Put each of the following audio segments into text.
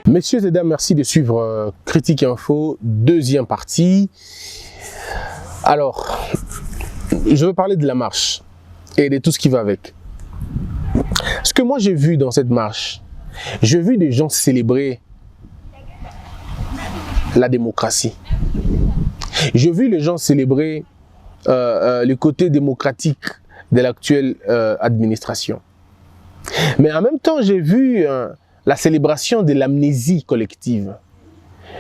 Messieurs et dames, merci de suivre Critique Info, deuxième partie. Alors, je veux parler de la marche et de tout ce qui va avec. Ce que moi j'ai vu dans cette marche, j'ai vu des gens célébrer la démocratie. J'ai vu les gens célébrer le côté démocratique de l'actuelle administration. Mais en même temps, j'ai vu la célébration de l'amnésie collective.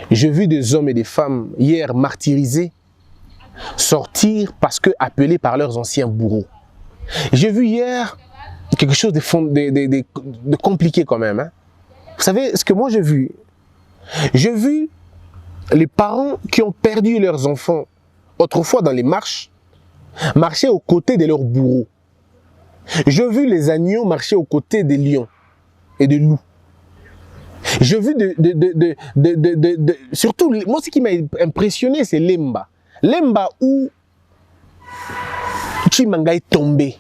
J'ai vu des hommes et des femmes hier martyrisés sortir parce que appelés par leurs anciens bourreaux. J'ai vu hier quelque chose de compliqué quand même. Hein. Vous savez ce que moi j'ai vu? J'ai vu les parents qui ont perdu leurs enfants autrefois dans les marches marcher aux côtés de leurs bourreaux. J'ai vu les agneaux marcher aux côtés des lions et des loups. J'ai vu surtout, moi ce qui m'a impressionné c'est Lemba. Lemba où Chimanga est tombé.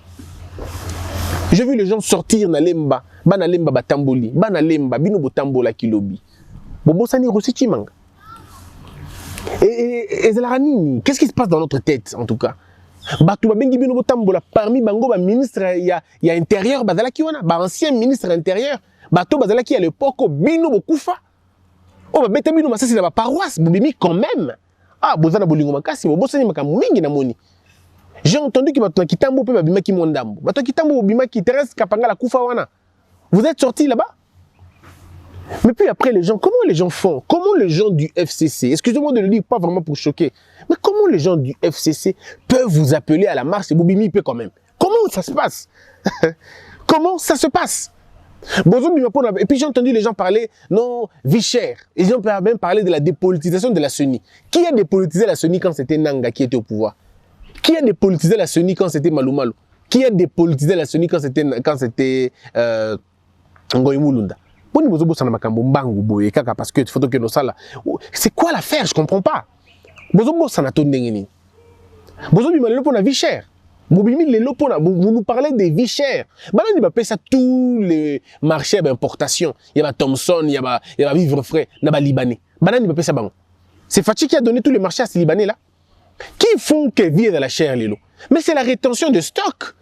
J'ai vu les gens sortir na Lemba, bana Lemba batamboli, bana Lemba bino botambola kilobi. Bobo sani rosi Chimanga. Et qu'est-ce qui se passe dans notre tête en tout cas? Batou babengi bino botambola parmi bango ba ministre ya intérieur bazala ki wana, ba ancien ministre intérieur. Bato bazala ki à l'époque bino bokufa. Oh ba beta bino masasi na ba paroisse bobimi quand même. Ah bozana bolingo makasi bobosani makambo mingi na moni. J'ai entendu que bato na kitambo pe babima ki mondambo. Bato kitambo bobima ki Thérèse Kapanga la kufa wana. Vous êtes sortis là-bas? Mais puis après les gens, comment les gens font? Comment les gens du FCC, excusez-moi de le dire pas vraiment pour choquer, mais comment les gens du FCC peuvent vous appeler à la marche et bobimi pe quand même? Comment ça se passe? Comment ça se passe? Et puis j'ai entendu les gens parler, non, vie chère. Ils ont même parlé de la dépolitisation de la CENI. Qui a dépolitisé la CENI quand c'était Nanga qui était au pouvoir? Qui a dépolitisé la CENI quand c'était Malou Malou? Qui a dépolitisé la CENI quand c'était Ngoï Moulunda? Parce que c'est quoi l'affaire? Je comprends pas. Vous nous parlez des vies chères. Maintenant, il ça tous les marchés d'importation. Il y a Thomson, il y a Vivre Frais, il y a Libanais. Maintenant, il ça. C'est Fatih qui a donné tous les marchés à ces Libanais là. Qui font que vivre de la chair les lots? Mais c'est la rétention de stock.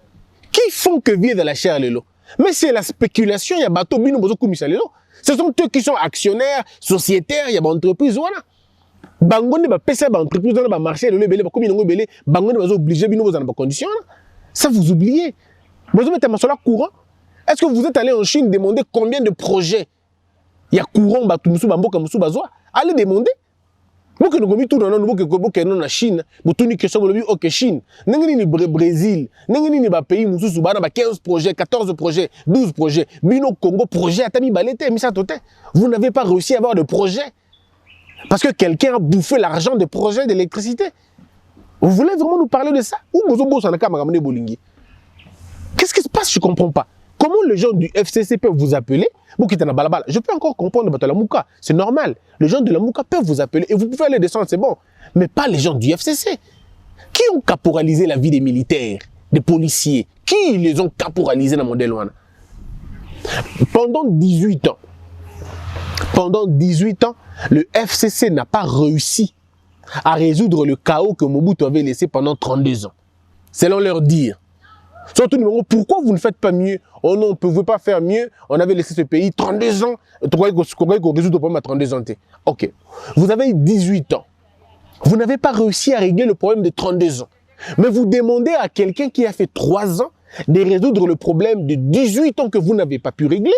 Qui font que vivre de la chair les lots? Mais c'est la spéculation. Il y a bateau bino bozo kumisa les lots. Ce sont eux qui sont actionnaires, sociétaires. Il y a des entreprises voilà. Bango ne va pas ça entreprise dans le marché le belé comme ils ont belé bango ne va obliger bino dans des conditions ça vous oubliez. Vous mettez ma sola courant. Est-ce que vous êtes allé en Chine demander combien de projets il y a courant ba tumusu bamboka musu bazwa? Allez demander. Vous que nous gomi tout dans nous na Chine, vous tuni que ça vous OK Chine. N'engeni ni Brésil, n'engeni ni ba pays musu bana ba 15 projets, 14 projets, 12 projets. Bino Congo projet atami balete mi ça toté. Vous n'avez pas réussi à avoir de projet. Parce que quelqu'un a bouffé l'argent des projets d'électricité. Vous voulez vraiment nous parler de ça? Qu'est-ce qui se passe? Je ne comprends pas. Comment les gens du FCC peuvent vous appeler? Je peux encore comprendre la Mouka. C'est normal. Les gens de la Mouka peuvent vous appeler et vous pouvez aller descendre, c'est bon. Mais pas les gens du FCC. Qui ont caporalisé la vie des militaires, des policiers? Qui les ont caporalisés dans le modèle? Pendant 18 ans, le FCC n'a pas réussi à résoudre le chaos que Mobutu avait laissé pendant 32 ans. Selon leur dire. Surtout, pourquoi vous ne faites pas mieux? Oh non, on ne pouvait pas faire mieux. On avait laissé ce pays 32 ans. Vous croyez qu'on résout le problème à 32 ans? Ok. Vous avez 18 ans. Vous n'avez pas réussi à régler le problème de 32 ans. Mais vous demandez à quelqu'un qui a fait 3 ans de résoudre le problème de 18 ans que vous n'avez pas pu régler.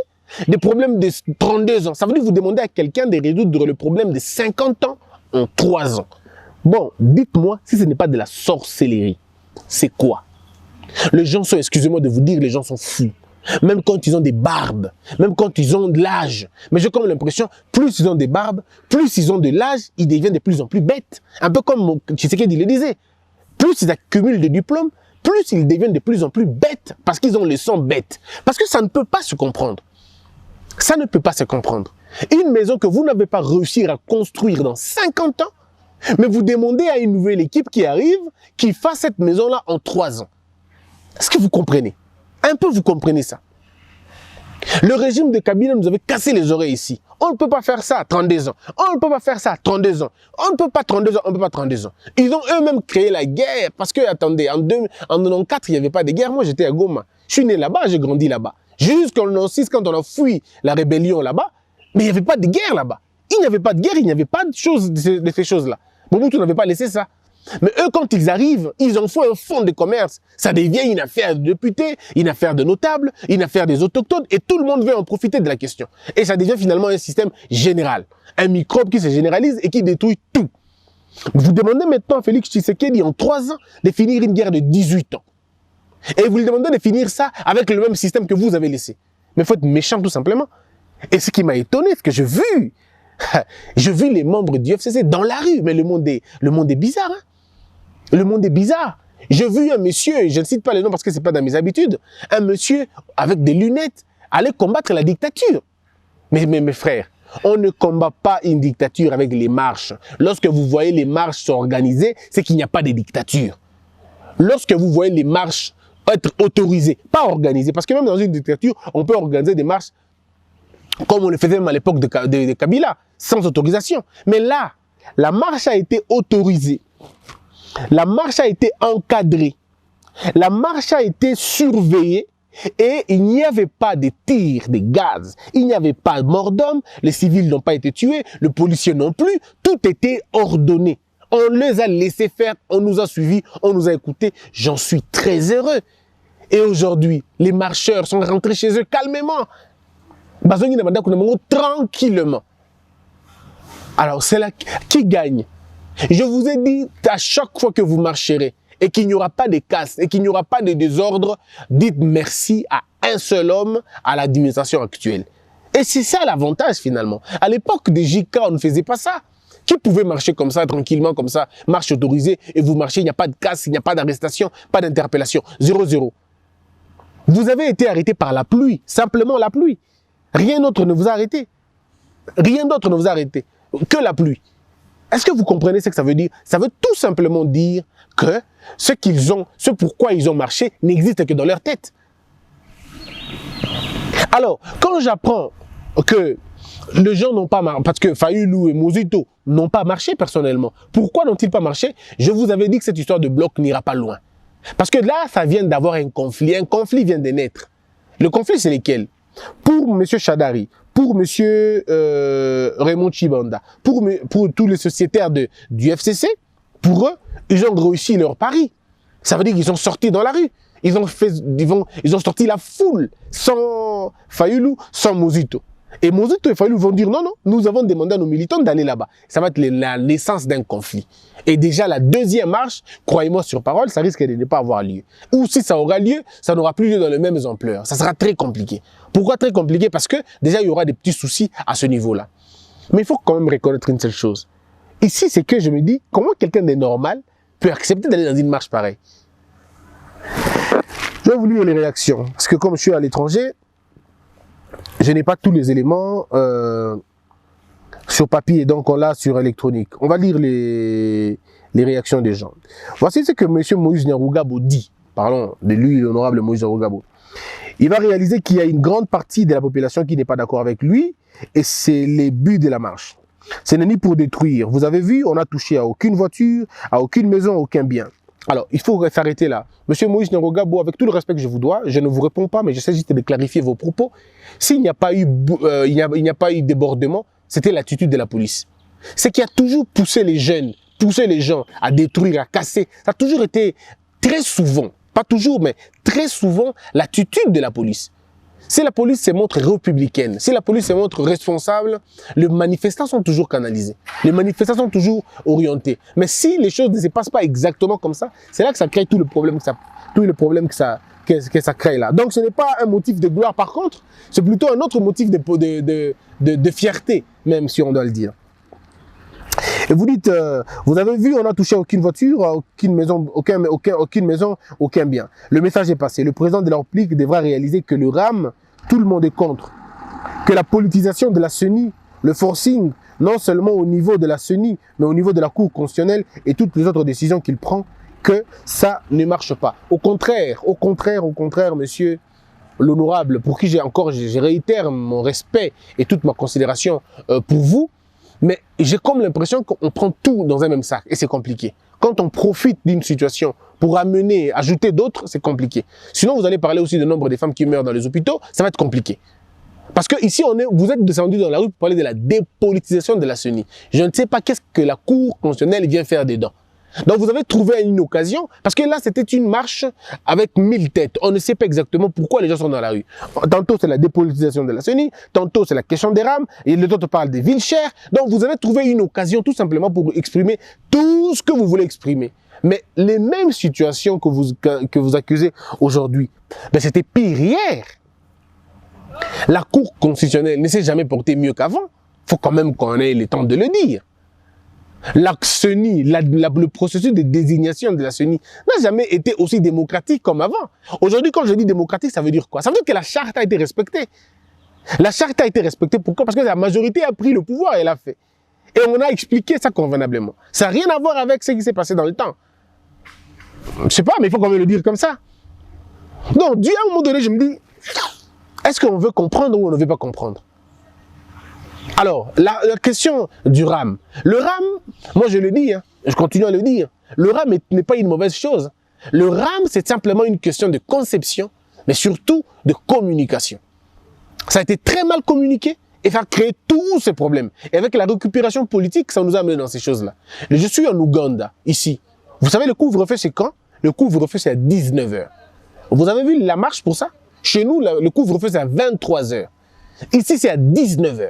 Des problèmes de 32 ans. Ça veut dire que vous demandez à quelqu'un de résoudre le problème de 50 ans en 3 ans. Bon, dites-moi si ce n'est pas de la sorcellerie. C'est quoi? Les gens sont, excusez-moi de vous dire, les gens sont fous. Même quand ils ont des barbes, même quand ils ont de l'âge. Mais j'ai comme l'impression, plus ils ont des barbes, plus ils ont de l'âge, ils deviennent de plus en plus bêtes. Un peu comme Tshisekedi le disait. Plus ils accumulent de diplômes, plus ils deviennent de plus en plus bêtes. Parce qu'ils ont le sang bête. Parce que ça ne peut pas se comprendre. Ça ne peut pas se comprendre. Une maison que vous n'avez pas réussi à construire dans 50 ans, mais vous demandez à une nouvelle équipe qui arrive, qui fasse cette maison-là en 3 ans. Est-ce que vous comprenez? Un peu vous comprenez ça. Le régime de Kabila nous avait cassé les oreilles ici. On ne peut pas faire ça à 32 ans. On ne peut pas faire ça à 32 ans. On ne peut pas 32 ans, on ne peut pas 32 ans. Ils ont eux-mêmes créé la guerre parce que, attendez, en 94, il n'y avait pas de guerre. Moi, j'étais à Goma. Je suis né là-bas, j'ai grandi là-bas. Jusqu'en 96, quand on a fui la rébellion là-bas, mais il n'y avait pas de guerre là-bas. Il n'y avait pas de guerre, il n'y avait pas de ces choses-là. Mobutu n'avait pas laissé ça. Mais eux, quand ils arrivent, ils en font un fonds de commerce. Ça devient une affaire de députés, une affaire de notables, une affaire des autochtones, et tout le monde veut en profiter de la question. Et ça devient finalement un système général. Un microbe qui se généralise et qui détruit tout. Vous demandez maintenant à Félix Tshisekedi, en 3 ans, de finir une guerre de 18 ans. Et vous lui demandez de finir ça avec le même système que vous avez laissé. Mais il faut être méchant tout simplement. Et ce qui m'a étonné, c'est que j'ai vu les membres du FCC dans la rue. Mais le monde est bizarre, hein. Le monde est bizarre. J'ai vu un monsieur, je ne cite pas le nom parce que ce n'est pas dans mes habitudes, un monsieur avec des lunettes aller combattre la dictature. Mais mes frères, on ne combat pas une dictature avec les marches. Lorsque vous voyez les marches s'organiser, c'est qu'il n'y a pas de dictature. Lorsque vous voyez les marches être autorisées, pas organisées, parce que même dans une dictature, on peut organiser des marches comme on le faisait même à l'époque de Kabila, sans autorisation. Mais là, la marche a été autorisée. La marche a été encadrée, la marche a été surveillée et il n'y avait pas de tirs, de gaz, il n'y avait pas de mort d'homme, les civils n'ont pas été tués, le policier non plus, tout était ordonné. On les a laissés faire, on nous a suivis, on nous a écoutés, j'en suis très heureux. Et aujourd'hui, les marcheurs sont rentrés chez eux calmement, tranquillement. Alors c'est là qui gagne. Je vous ai dit, à chaque fois que vous marcherez et qu'il n'y aura pas de casse et qu'il n'y aura pas de désordre, dites merci à un seul homme à l'administration actuelle. Et c'est ça l'avantage finalement. À l'époque des JK, on ne faisait pas ça. Qui pouvait marcher comme ça, tranquillement, comme ça, marche autorisée, et vous marchez, il n'y a pas de casse, il n'y a pas d'arrestation, pas d'interpellation, 0-0. Vous avez été arrêté par la pluie, simplement la pluie. Rien d'autre ne vous a arrêté. Rien d'autre ne vous a arrêté que la pluie. Est-ce que vous comprenez ce que ça veut dire? Ça veut tout simplement dire que ce pourquoi ils ont marché n'existe que dans leur tête. Alors, quand j'apprends que les gens n'ont pas marché, parce que Fayulu et Mozito n'ont pas marché personnellement, pourquoi n'ont-ils pas marché? Je vous avais dit que cette histoire de bloc n'ira pas loin. Parce que là, ça vient d'avoir un conflit vient de naître. Le conflit, c'est lequel? Pour M. Chadari, pour M. Raymond Chibanda, pour tous les sociétaires du FCC, pour eux, ils ont réussi leur pari. Ça veut dire qu'ils sont sortis dans la rue. Ils ont sorti la foule sans Fayulu, sans Mozito. Et Mozito et Fayulu vont dire non, non, nous avons demandé à nos militants d'aller là-bas. Ça va être la naissance d'un conflit. Et déjà la deuxième marche, croyez-moi sur parole, ça risque de ne pas avoir lieu. Ou si ça aura lieu, ça n'aura plus lieu dans les mêmes ampleurs. Ça sera très compliqué. Pourquoi très compliqué? Parce que déjà il y aura des petits soucis à ce niveau-là. Mais il faut quand même reconnaître une seule chose. Ici, c'est que je me dis, comment quelqu'un de normal peut accepter d'aller dans une marche pareille? Je vais vous lire les réactions. Parce que comme je suis à l'étranger, je n'ai pas tous les éléments sur papier, donc on l'a sur électronique. On va lire les réactions des gens. Voici ce que M. Moïse Nyarugabo dit. Parlons de lui, l'honorable Moïse Nyarugabo. Il va réaliser qu'il y a une grande partie de la population qui n'est pas d'accord avec lui, et c'est le but de la marche. Ce n'est ni pour détruire. Vous avez vu, on n'a touché à aucune voiture, à aucune maison, à aucun bien. Alors, il faut s'arrêter là. Monsieur Moïse Nyarugabo, avec tout le respect que je vous dois, je ne vous réponds pas, mais j'essaie juste de clarifier vos propos. S'il n'y a pas eu, débordement, c'était l'attitude de la police. C'est qui a toujours poussé les jeunes, poussé les gens à détruire, à casser. Ça a toujours été très souvent, pas toujours, mais très souvent, l'attitude de la police. Si la police se montre républicaine, si la police se montre responsable, les manifestants sont toujours canalisés. Les manifestants sont toujours orientés. Mais si les choses ne se passent pas exactement comme ça, c'est là que ça crée tout le problème que ça crée là. Donc ce n'est pas un motif de gloire par contre, c'est plutôt un autre motif de fierté, même si on doit le dire. Et vous dites, vous avez vu, on n'a touché aucune voiture, aucune maison, aucun bien. Le message est passé. Le président de la République devra réaliser que le RAM, tout le monde est contre. Que la politisation de la CENI, le forcing, non seulement au niveau de la CENI, mais au niveau de la Cour constitutionnelle et toutes les autres décisions qu'il prend, que ça ne marche pas. Au contraire, monsieur l'honorable, pour qui je réitère mon respect et toute ma considération pour vous, mais j'ai comme l'impression qu'on prend tout dans un même sac et c'est compliqué. Quand on profite d'une situation pour ajouter d'autres, c'est compliqué. Sinon, vous allez parler aussi du nombre des femmes qui meurent dans les hôpitaux, ça va être compliqué. Parce que ici, vous êtes descendu dans la rue pour parler de la dépolitisation de la CENI. Je ne sais pas qu'est-ce que la Cour constitutionnelle vient faire dedans. Donc vous avez trouvé une occasion, parce que là c'était une marche avec 1000 têtes. On ne sait pas exactement pourquoi les gens sont dans la rue. Tantôt c'est la dépolitisation de la CENI, tantôt c'est la question des rames, et les autres parlent des villes chères. Donc vous avez trouvé une occasion tout simplement pour exprimer tout ce que vous voulez exprimer. Mais les mêmes situations que vous accusez aujourd'hui, ben c'était pire hier. La Cour constitutionnelle ne s'est jamais portée mieux qu'avant. Il faut quand même qu'on ait le temps de le dire. La CENI, le processus de désignation de la CENI n'a jamais été aussi démocratique comme avant. Aujourd'hui, quand je dis démocratique, ça veut dire quoi? Ça veut dire que la charte a été respectée. La charte a été respectée, pourquoi? Parce que la majorité a pris le pouvoir et l'a fait. Et on a expliqué ça convenablement. Ça n'a rien à voir avec ce qui s'est passé dans le temps. Je ne sais pas, mais il faut quand même le dire comme ça. Donc, à un moment donné, je me dis, est-ce qu'on veut comprendre ou on ne veut pas comprendre? Alors, la question du RAM. Le RAM, moi je le dis, je continue à le dire, le RAM n'est pas une mauvaise chose. Le RAM, c'est simplement une question de conception, mais surtout de communication. Ça a été très mal communiqué et ça a créé tous ces problèmes. Et avec la récupération politique, ça nous a amené dans ces choses-là. Je suis en Ouganda, ici. Vous savez, le couvre-feu, c'est quand? Le couvre-feu, c'est à 19 h. Vous avez vu la marche pour ça? Chez nous, le couvre-feu, c'est à 23 h. Ici, c'est à 19 h.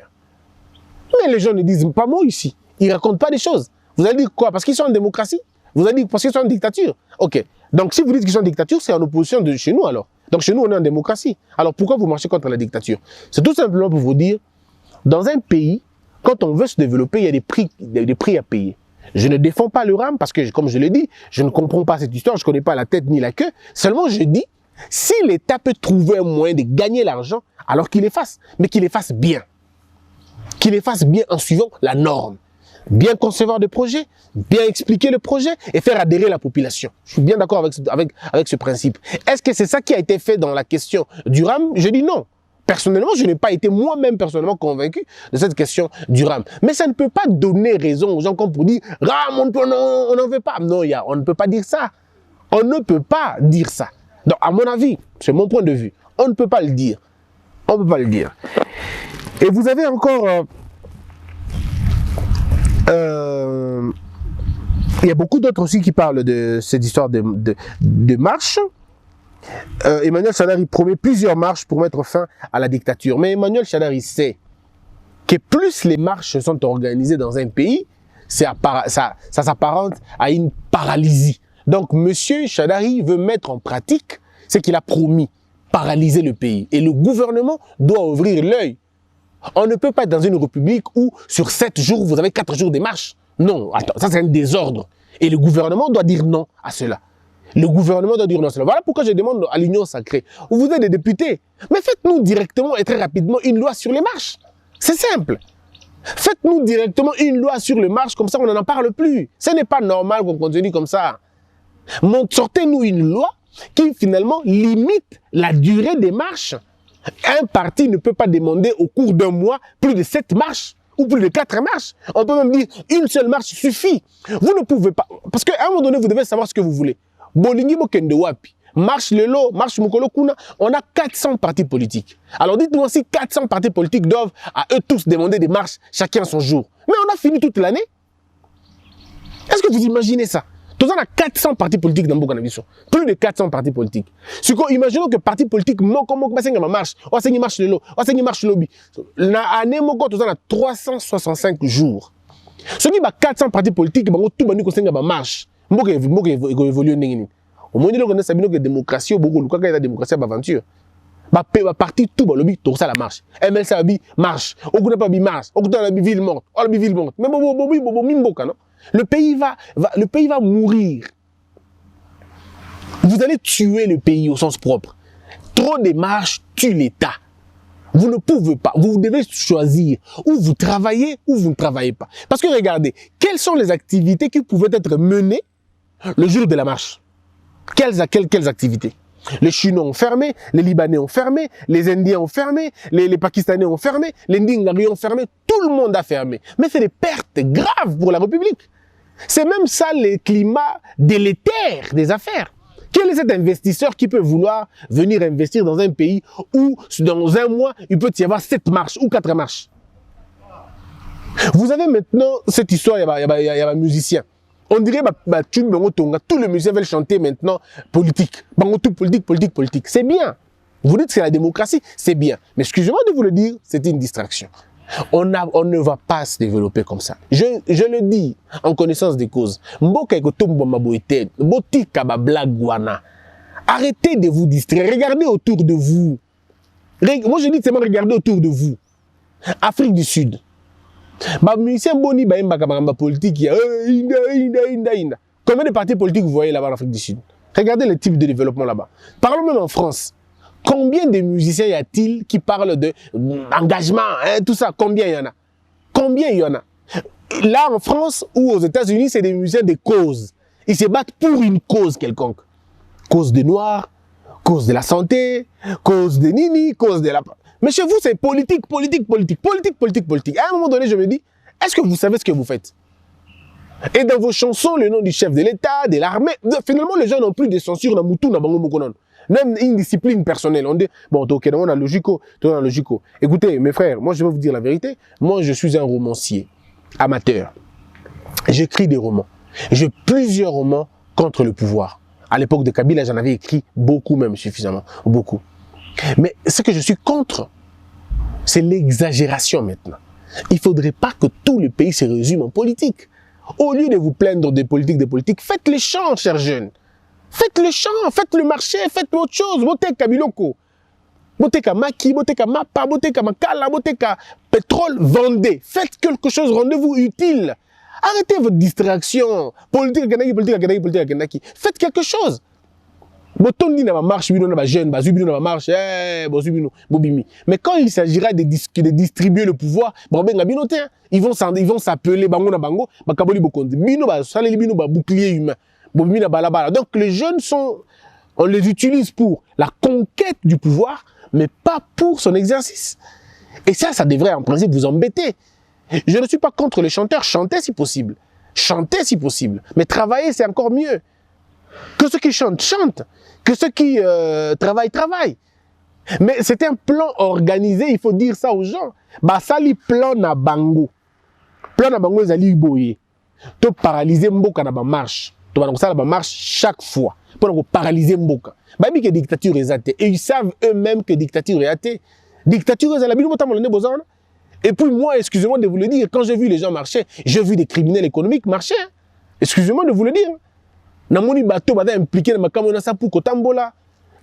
Mais les gens ne disent pas mot ici. Ils ne racontent pas des choses. Vous allez dire quoi? Parce qu'ils sont en démocratie? Vous allez dire parce qu'ils sont en dictature? Ok. Donc si vous dites qu'ils sont en dictature, c'est en opposition de chez nous alors. Donc chez nous, on est en démocratie. Alors pourquoi vous marchez contre la dictature? C'est tout simplement pour vous dire, dans un pays, quand on veut se développer, il y a des prix à payer. Je ne défends pas le RAM parce que, comme je l'ai dit, je ne comprends pas cette histoire, je ne connais pas la tête ni la queue. Seulement, je dis, si l'État peut trouver un moyen de gagner l'argent, alors qu'il les fasse, mais qu'il les fasse bien. Qu'il les fasse bien en suivant la norme. Bien concevoir des projets, bien expliquer le projet et faire adhérer la population. Je suis bien d'accord avec ce principe. Est-ce que c'est ça qui a été fait dans la question du RAM? Je dis non. Personnellement, je n'ai pas été moi-même personnellement convaincu de cette question du RAM. Mais ça ne peut pas donner raison aux gens comme pour dire « RAM, on n'en veut pas ». Non, on ne peut pas dire ça. On ne peut pas dire ça. Donc, à mon avis, c'est mon point de vue, on ne peut pas le dire. On ne peut pas le dire. Et vous avez encore... il y a beaucoup d'autres aussi qui parlent de cette histoire de marche. Emmanuel Shadary promet plusieurs marches pour mettre fin à la dictature. Mais Emmanuel Shadary sait que plus les marches sont organisées dans un pays, ça s'apparente à une paralysie. Donc, M. Shadary veut mettre en pratique ce qu'il a promis, paralyser le pays. Et le gouvernement doit ouvrir l'œil. On ne peut pas être dans une république où sur 7 jours, vous avez 4 jours de marche. Non, attends, ça c'est un désordre. Et le gouvernement doit dire non à cela. Le gouvernement doit dire non à cela. Voilà pourquoi je demande à l'Union sacrée. Vous êtes des députés, mais faites-nous directement et très rapidement une loi sur les marches. C'est simple. Faites-nous directement une loi sur les marches, comme ça on n'en parle plus. Ce n'est pas normal qu'on continue comme ça. Sortez-nous une loi qui finalement limite la durée des marches. Un parti ne peut pas demander au cours d'un mois plus de 7 marches ou plus de 4 marches. On peut même dire une seule marche suffit. Vous ne pouvez pas. Parce qu'à un moment donné, vous devez savoir ce que vous voulez. Bolingi Mokende Wapi, Marche Lelo, Marche Mukolo Kuna, on a 400 partis politiques. Alors dites-moi si 400 partis politiques doivent à eux tous demander des marches chacun son jour. Mais on a fini toute l'année. Est-ce que vous imaginez ça? Tous on a 400 partis politiques dans Bokanabiso. Plus de 400 partis politiques. Imaginons que parti politique, comment on marche, on marche le lot, on marche le lobby. L'année, tous on a 365 jours. Ce qui est 400 partis politiques, tout le monde marche. Mboka évolue n'engini. Au moins, on a sabido que démocratie, au beaucoup, le cas de démocratie, aventure. Parti tout le lobby, tout ça la marche. MLC abi marche. Au coup n'a marche. Au coup n'a pas ville morte. Oh la ville morte. Mais non. Le pays va mourir. Vous allez tuer le pays au sens propre. Trop de marches tuent l'État. Vous ne pouvez pas. Vous devez choisir où vous travaillez ou vous ne travaillez pas. Parce que regardez, quelles sont les activités qui pouvaient être menées le jour de la marche? Quelles activités? Les Chinois ont fermé, les Libanais ont fermé, les Indiens ont fermé, les Pakistanais ont fermé, les Ndingari ont fermé, tout le monde a fermé. Mais c'est des pertes graves pour la République. C'est même ça le climat délétère des affaires. Quel est cet investisseur qui peut vouloir venir investir dans un pays où, dans un mois, il peut y avoir 7 marches ou 4 marches? Vous avez maintenant cette histoire, il y a un musicien. On dirait que tous les musiciens veulent chanter maintenant politique. Politique. C'est bien. Vous dites que c'est la démocratie, c'est bien. Mais excusez-moi de vous le dire, c'est une distraction. On ne va pas se développer comme ça. Je le dis en connaissance des causes. Arrêtez de vous distraire. Regardez autour de vous. Moi, je dis seulement regardez autour de vous. Afrique du Sud. Musicien Boni politique. Combien de partis politiques vous voyez là-bas en Afrique du Sud? Regardez le type de développement là-bas. Parlons même en France. Combien de musiciens y a-t-il qui parlent de engagement, hein, tout ça? Combien il y en a? Combien il y en a? Là, en France ou aux États-Unis, c'est des musiciens de cause. Ils se battent pour une cause quelconque. Cause des Noirs, cause de la santé, cause de Nini, cause de la... Mais chez vous, c'est politique. À un moment donné, je me dis, est-ce que vous savez ce que vous faites? Et dans vos chansons, le nom du chef de l'État, de l'armée, finalement, les gens n'ont plus de censure dans Moutou, dans Bango Mokonon. Même une discipline personnelle. On dit, bon, ok, on a logico. Écoutez, mes frères, moi, je vais vous dire la vérité. Moi, je suis un romancier, amateur. J'écris des romans. J'ai plusieurs romans contre le pouvoir. À l'époque de Kabila, j'en avais écrit beaucoup, même suffisamment. Beaucoup. Mais ce que je suis contre, c'est l'exagération maintenant. Il ne faudrait pas que tout le pays se résume en politique. Au lieu de vous plaindre des politiques, faites les champs, chers jeunes. Faites le champ, faites le marché, faites autre chose. Boteka biloko. Boteka maki, boteka mapa, boteka makala, boteka pétrole, vendez. Faites quelque chose, rendez-vous utile. Arrêtez votre distraction. Politique. Faites quelque chose. Botondi na marche, bino na jeune, bazu bino na marche, bozu bino, bobimi. Mais quand il s'agira de distribuer le pouvoir, ils vont s'appeler bango na bango, bakaboli bokondi. Bino ba saleli bino ba bouclier humain. Donc les jeunes on les utilise pour la conquête du pouvoir, mais pas pour son exercice. Et ça devrait en principe vous embêter. Je ne suis pas contre les chanteurs, chantez si possible. Chantez si possible. Mais travailler, c'est encore mieux. Que ceux qui chantent, chantent. Que ceux qui travaillent. Mais c'est un plan organisé, il faut dire ça aux gens. Basali plan na bango. Plan na bango, ils allaient boyer. To paralyser mboka na ba marche. Ça marche chaque fois pour paralyser Mboka. Babi que dictature est athée. Et ils savent eux-mêmes que dictature est athée. Dictature est athée. Et puis moi, excusez-moi de vous le dire, quand j'ai vu les gens marcher, j'ai vu des criminels économiques marcher. Excusez-moi de vous le dire. Namoni bateau va impliqué dans ma kamona sapu kotambola.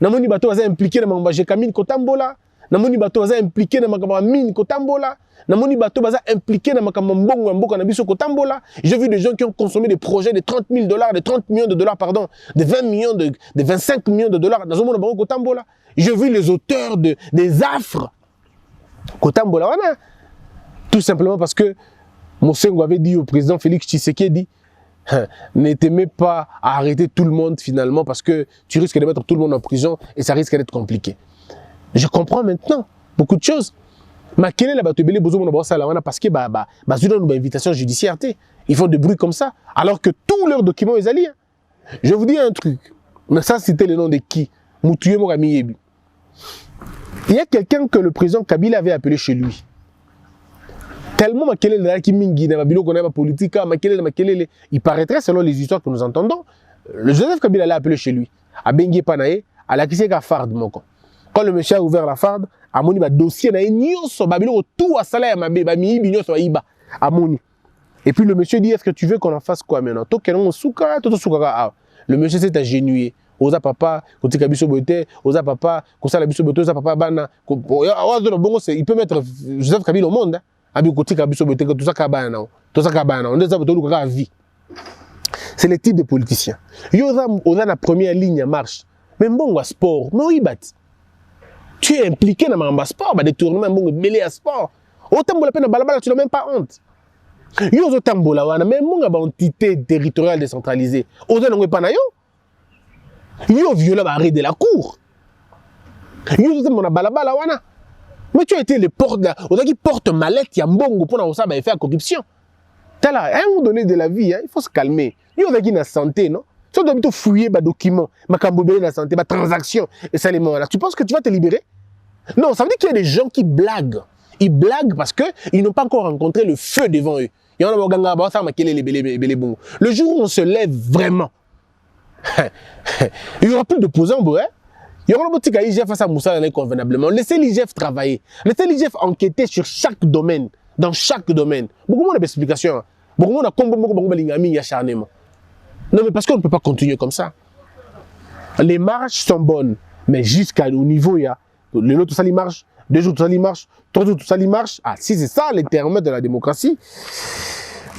Namoni bateau va impliqué dans ma mbaje kamine kotambola. Namoni bateau va impliqué dans ma mine kotambola. Namoni bateau va impliqué dans ma kambongo mboka na biso kotambola. J'ai vu des gens qui ont consommé des projets de 30 000 $, de 30 millions de dollars, pardon, de 20 millions, de 25 millions de dollars dans un monde bango kotambola. J'ai vu les auteurs des affres kotambola. Voilà. Tout simplement parce que Mosengo avait dit au président Félix Tshisekedi, ne t'aimez pas à arrêter tout le monde finalement parce que tu risques de mettre tout le monde en prison et ça risque d'être compliqué. Je comprends maintenant beaucoup de choses. Mais quelle est la batobélé besoin de parce que ils ont une invitation judiciaire. Ils font des bruits comme ça alors que tous leurs documents ils allient. Je vous dis un truc. Mais ça c'était le nom de qui? Moutouye Morami Yebi. Il y a quelqu'un que le président Kabila avait appelé chez lui. Tellement politique, il paraîtrait, selon les histoires que nous entendons, le Joseph Kabila l'a appelé chez lui. À Bengue Panaye, à la Kiseka Fard Moko. Quand le monsieur a ouvert la Fard, à Moni, dossier na nyonso babilo tout à salaire ma bébé mi binyoso iba à Moni. Et puis le monsieur dit est-ce que tu veux qu'on en fasse quoi maintenant? Le monsieur s'est ingénué. Oza papa, kotika biso bote, oza papa, kosala biso bote, oza papa bana. Il peut mettre Joseph Kabila au monde. C'est le type de politicien. On a la première ligne en marche. Mais bon, sport, tu es impliqué dans le sport, des tournements, mêlé à sport. Autant que tu n'as même pas honte. Yo tambola mais mon entité territoriale décentralisée. Oza n'ont pas na yo. Yo viola arrêt de la cour. Mais tu as été le porte-mallette, il y a mbongo pour ça, faire corruption. À un moment donné de la vie, il faut se calmer. Il y a une santé, non? Tu dois fouiller des documents, la santé, des transactions, et ça les là. Tu penses que tu vas te libérer? Non, ça veut dire qu'il y a des gens qui blaguent. Ils blaguent parce qu'ils n'ont pas encore rencontré le feu devant eux. Le jour où on se lève vraiment, il n'y aura plus d'opposants, il y aura un petit IGF face à Moussa convenablement. Laissez l'IGF travailler. Laissez l'IGF enquêter sur chaque domaine. Dans chaque domaine. Beaucoup de d'explications. Beaucoup de acharnement. Non, mais parce qu'on ne peut pas continuer comme ça. Les marches sont bonnes. Mais jusqu'au niveau, il y a le lot, tout ça, il marche. 2 jours, tout ça, il marche. 3 jours, tout ça, il marche. Ah, si c'est ça, les termes de la démocratie,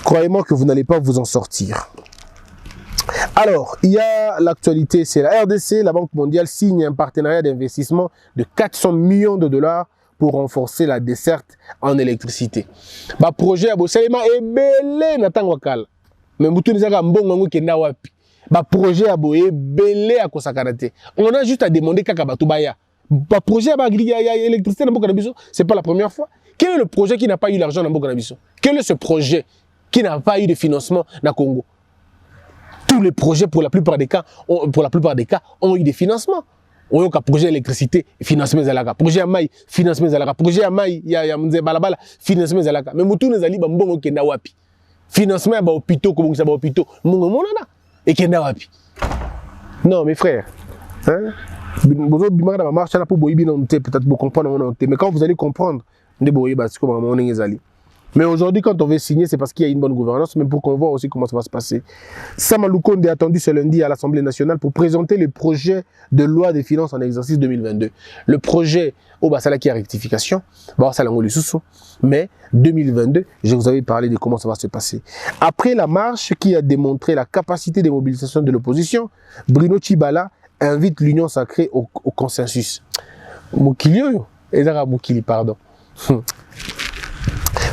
croyez-moi que vous n'allez pas vous en sortir. Alors, il y a l'actualité, c'est la RDC, la Banque mondiale signe un partenariat d'investissement de 400 millions de dollars pour renforcer la desserte en électricité. Bah projet à Bosselema est belé na tangwakala. Mais mutu nizaka mbongo kenda wapi. Bah projet à Boé belé à Kosakarate. On a juste à demander kaka batubaya. Bah projet à électricité na Bokanabiso, c'est pas la première fois. Quel est le projet qui n'a pas eu l'argent dans Bokanabiso? Quel est ce projet qui n'a pas eu de financement na Congo? Tous les projets pour la plupart des cas ont eu des financements. On a un projet d'électricité, financement zalaka. Projet à maï, financement zalaka. Projet à maï, il y a balabala, financement zalaka. Mais mutu nezali ba mbongo kenda wapi. Financement ba hôpitaux comme ça ba hôpitaux. Mbongo monana et kenda wapi. Non mes frères, hein? Bozo bimara ba marche là pour boyibi non peut-être pour comprendre non mais quand vous allez comprendre, ne boyibi parce que maman on ezali. Mais aujourd'hui, quand on veut signer, c'est parce qu'il y a une bonne gouvernance, mais pour qu'on voit aussi comment ça va se passer. Sama Lukonde est attendu ce lundi à l'Assemblée nationale pour présenter le projet de loi des finances en exercice 2022. Le projet, ça là qui a rectification, ça là mais 2022, je vous avais parlé de comment ça va se passer. Après la marche qui a démontré la capacité de mobilisation de l'opposition, Bruno Tshibala invite l'Union sacrée au consensus. Moukili, pardon.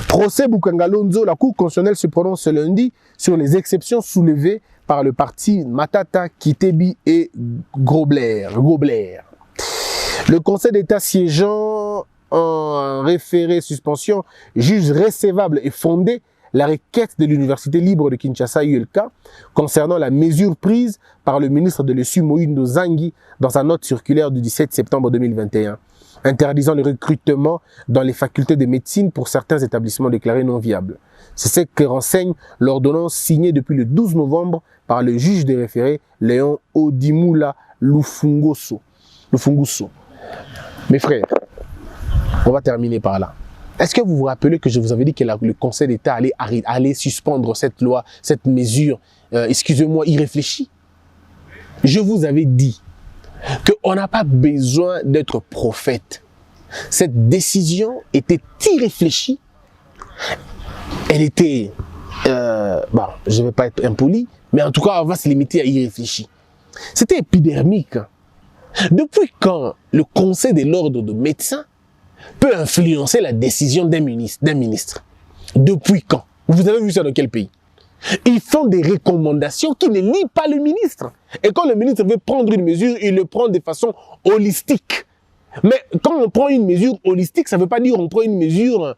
Procès Boukangalonzo, la Cour constitutionnelle se prononce ce lundi sur les exceptions soulevées par le parti Matata, Kitebi et Grobler. Le Conseil d'État siégeant en référé suspension juge recevable et fondée la requête de l'Université libre de Kinshasa ULK concernant la mesure prise par le ministre de l'ESU Moïndo Zangi dans sa note circulaire du 17 septembre 2021. Interdisant le recrutement dans les facultés de médecine pour certains établissements déclarés non viables. C'est ce que renseigne l'ordonnance signée depuis le 12 novembre par le juge des référés Léon Odimoula Lufunguso. Mes frères, on va terminer par là. Est-ce que vous vous rappelez que je vous avais dit que le Conseil d'État allait suspendre cette loi, cette mesure, excusez-moi, irréfléchie? Je vous avais dit qu'on n'a pas besoin d'être prophète. Cette décision était irréfléchie. Elle était, je ne vais pas être impoli, mais en tout cas, on va se limiter à irréfléchir. C'était épidermique. Depuis quand le Conseil de l'ordre de médecins peut influencer la décision d'un ministre? Depuis quand? Vous avez vu ça dans quel pays? Ils font des recommandations qui ne lient pas le ministre. Et quand le ministre veut prendre une mesure, il le prend de façon holistique. Mais quand on prend une mesure holistique, ça ne veut pas dire qu'on prend une mesure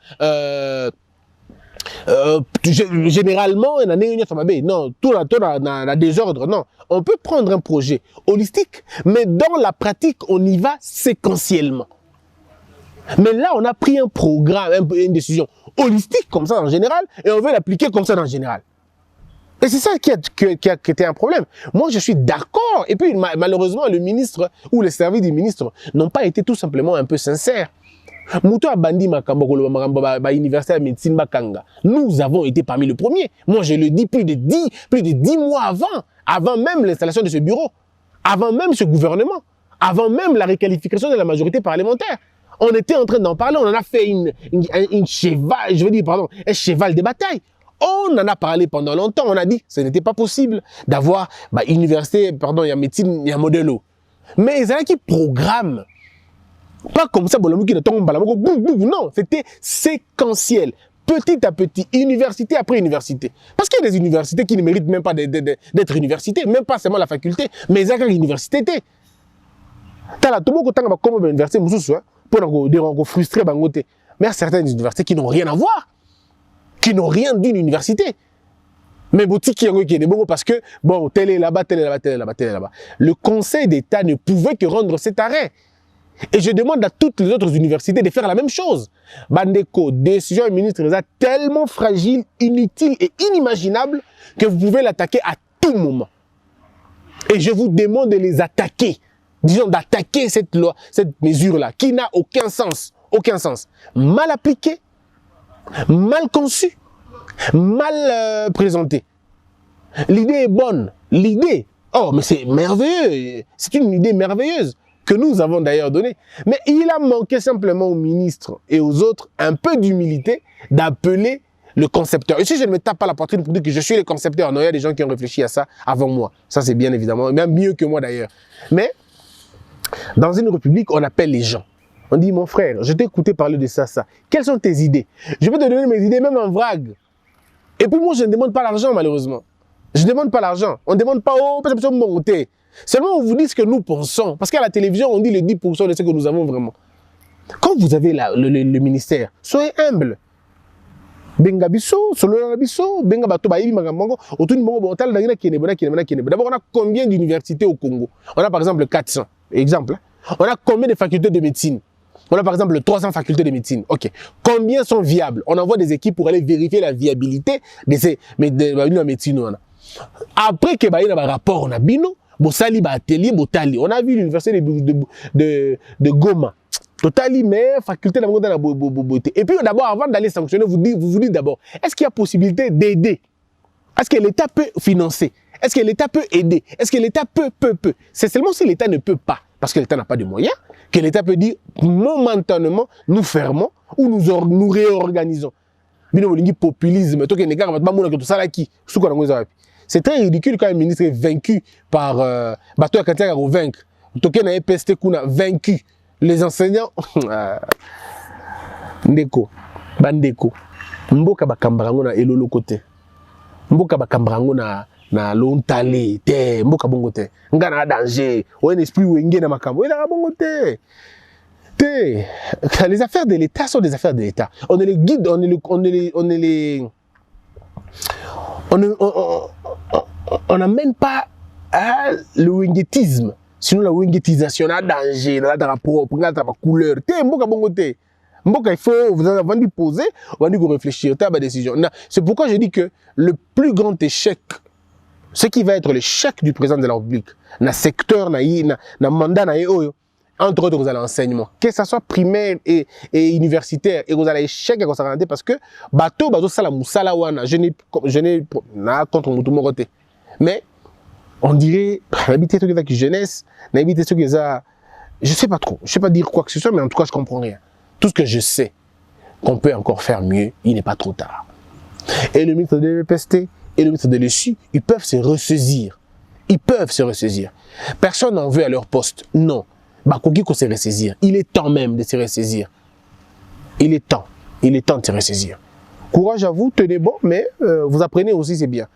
généralement, non, tout a désordre, non. On peut prendre un projet holistique, mais dans la pratique, on y va séquentiellement. Mais là, on a pris un programme, une décision holistique comme ça en général, et on veut l'appliquer comme ça en général. Et c'est ça qui a été un problème. Moi, je suis d'accord. Et puis, malheureusement, le ministre ou les services du ministre n'ont pas été tout simplement un peu sincères. Mouto a bandi université de médecine Bakanga. Nous avons été parmi les premiers. Moi, je le dis plus de 10 mois avant même l'installation de ce bureau, avant même ce gouvernement, avant même la requalification de la majorité parlementaire. On était en train d'en parler, on en a fait un cheval de bataille. On en a parlé pendant longtemps, on a dit que ce n'était pas possible d'avoir université, il y a médecine, il y a modèle. Mais ils avaient qui programme. Pas comme ça, non, c'était séquentiel. Petit à petit, université après université. Parce qu'il y a des universités qui ne méritent même pas d'être université, même pas seulement la faculté, mais ils ont une université. Tala tout beaucoup tanga comme université mususu pour frustrer bangote. Mais il y a certaines universités qui n'ont rien à voir, qui n'ont rien d'une université. Mais boutique qui est des bons parce que bon, tel est là-bas, tel est là-bas, tel est là-bas, tel est là-bas. Le Conseil d'État ne pouvait que rendre cet arrêt. Et je demande à toutes les autres universités de faire la même chose. Bandeko, décision du ministre tellement fragile, inutile et inimaginable que vous pouvez l'attaquer à tout moment. Et je vous demande de les attaquer. Disons d'attaquer cette loi, cette mesure-là, qui n'a aucun sens. Aucun sens. Mal appliquée, mal conçue, mal présentée. L'idée est bonne. L'idée, oh, mais c'est merveilleux. C'est une idée merveilleuse que nous avons d'ailleurs donnée. Mais il a manqué simplement aux ministres et aux autres un peu d'humilité d'appeler le concepteur. Ici, je ne me tape pas la poitrine pour dire que je suis le concepteur. Non, il y a des gens qui ont réfléchi à ça avant moi. Ça, c'est bien évidemment, même mieux que moi d'ailleurs. Mais dans une république, on appelle les gens. On dit, mon frère, je t'ai écouté parler de ça, ça. Quelles sont tes idées? Je peux te donner mes idées, même en vrague. Et puis moi, je ne demande pas l'argent, malheureusement. Je ne demande pas l'argent. On ne demande pas, oh, parce que bon côté. Seulement, on vous dit ce que nous pensons. Parce qu'à la télévision, on dit le 10% de ce que nous avons vraiment. Quand vous avez le ministère, soyez humble. Benga biso, solo biso, benga bato ba yibi magambo, autour du mongo bontal d'angina kinebona. D'abord, on a combien d'universités au Congo? On a par exemple 400. Exemple. On a combien de facultés de médecine? On a par exemple 300 facultés de médecine. Ok. Combien sont viables? On envoie des équipes pour aller vérifier la viabilité de ces médecine. Après que y a un rapport, on a bino, bosali ba atelier, botali. On a vu l'université de Goma. Totali, mais faculté de la beauté. Et puis d'abord, avant d'aller sanctionner, vous vous dites d'abord, est-ce qu'il y a possibilité d'aider? Est-ce que l'État peut financer? Est-ce que l'État peut aider? Est-ce que l'État peut? C'est seulement si l'État ne peut pas, parce que l'État n'a pas de moyens, que l'État peut dire, momentanément, nous fermons ou nous réorganisons. Populisme, c'est très ridicule quand un ministre est vaincu par Bato Akatia vaincre. Token a PST Kuna vaincu. Les enseignants, Ndeko, Bandeko, Mboka Bakambrango na elolo côté. Mboka Bakambrango na lontale, te, Mboka bongo te. Nga na danger, ou un esprit wenge na makambo, na bongo te. Les affaires de l'État sont des affaires de l'État. On est les guides, on n'amène pas à le wengetisme. Sinon, la wengetisation a danger, la drapeau, la couleur. Mboka bongo te. Mboka, il faut, avant de poser, avant de réfléchir, à la décision. C'est pourquoi je dis que le plus grand échec, ce qui va être l'échec du président de la République, dans le secteur, dans le mandat, entre autres, vous allez l'enseignement, que ce soit primaire et universitaire, et vous allez échec à s'orienter parce que bateau, sala musala wana, je n'ai contre tout mon côté. Mais on dirait, habiter tout qui jeunesse, habiter tout qui je sais pas trop, je sais pas dire quoi que ce soit, mais en tout cas, je comprends rien. Tout ce que je sais qu'on peut encore faire mieux, il n'est pas trop tard. Et le ministre de l'EPST et le ministre de l'ESU, ils peuvent se ressaisir. Ils peuvent se ressaisir. Personne n'en veut à leur poste. Non. Bakoki qu'on se ressaisir. Il est temps même de se ressaisir. Il est temps de se ressaisir. Courage à vous, tenez bon, mais vous apprenez aussi, c'est bien.